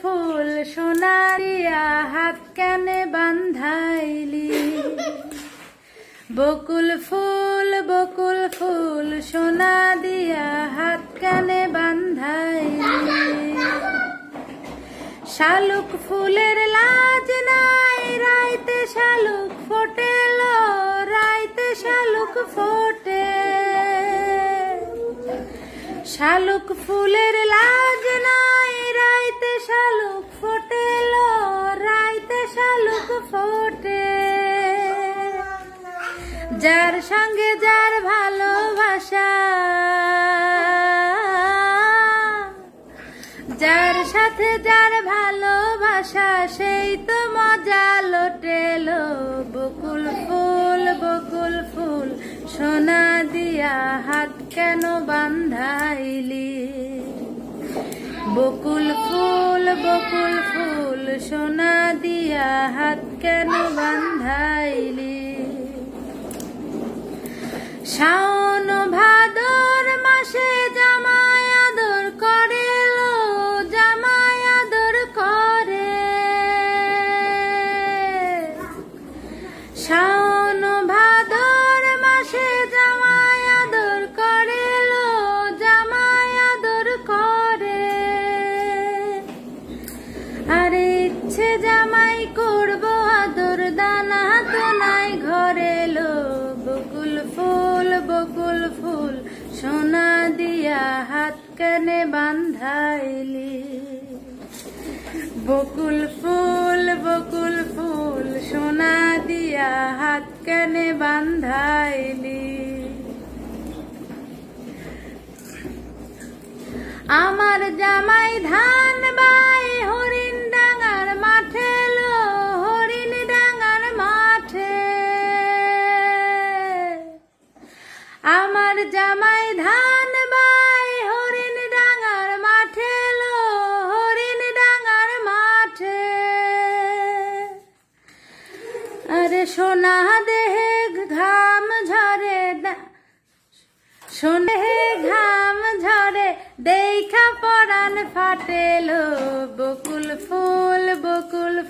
ফুল সোনা দিয়া হাত কেনে বান্ধাইলি। বকুল ফুল সোনা দিয়া হাত কেনে বান্ধাইলি। শালুক ফুলের লাজ নাই রাইতে শালুক ফোটেল, রাইতে শালুক ফোটে। শালুক ফুলের লাজ নাই রাইতে শালুক ফোটেল, রাইতে শালুক ফোটে। যার সঙ্গে যার ভালোবাসা, যার সাথে যার ভালোবাসা, সেই তো মজা লোটেলো। বকুল ফুল সোনা দিয়া হাত কেন বান্ধাইলি। বকুল ফুল সোনা দিয়া হাত কেন বান্ধাইলি। শাওন ভাদর মাসে জামাই আদর করে, জামাই আদর করে। শাওন ভাদর মাসে জামাই আদর করে, জামাই আদর করে। আরে ইচ্ছে জামাই করব আদর, দানা তো নাই ঘরে লো। বকুল ফুল সোনা দিয়া হাত কেনে বান্ধাইলি। বকুল ফুল সোনা দিয়া হাত কেনে বান্ধাইলি। আমার জামাই ধান বাই হরিণ ডাঙার মাঠে লো, হরিণ ডাঙার মাঠে। আমার জামাই ধান বাই হরিণ ডাঙার মাঠে লো, হরিণ ডাঙার মাঠে। আরে সোনা দেহে ঘাম ঝরে, সোনা ঘাম ঝরে, দেখা পরাণ ফাটেলো। বকুল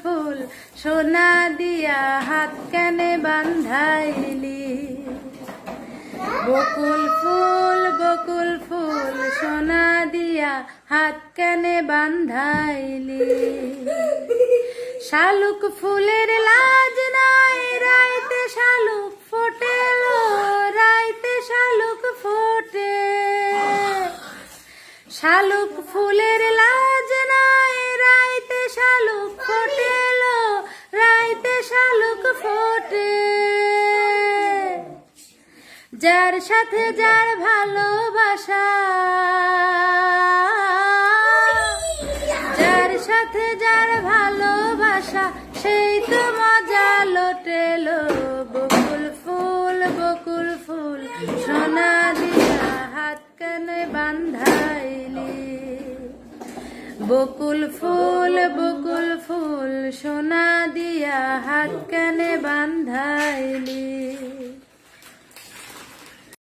ফুল সোনা দিয়া হাত কেনে বান্ধাইলি। বকুল ফুল সোনা দিয়া হাত কেনে বান্ধাইলি। শালুক ফুলের লাজ নাই রাইতে শালুক ফোটেল, রাইতে শালুক ফোটে। শালুক ফুলের লাজ নাই রাইতে শালুক ফোটেল, রাইতে শালুক ফোটে। যার সাথে যার ভালোবাসা, যার সাথে যার ভালোবাসা, সেই তো মজা লোটেলো। বকুল ফুল সোনা দিয়া হাত কেনে বান্ধাইলি। বকুল ফুল সোনা দিয়া হাত কেনে বান্ধাইলি।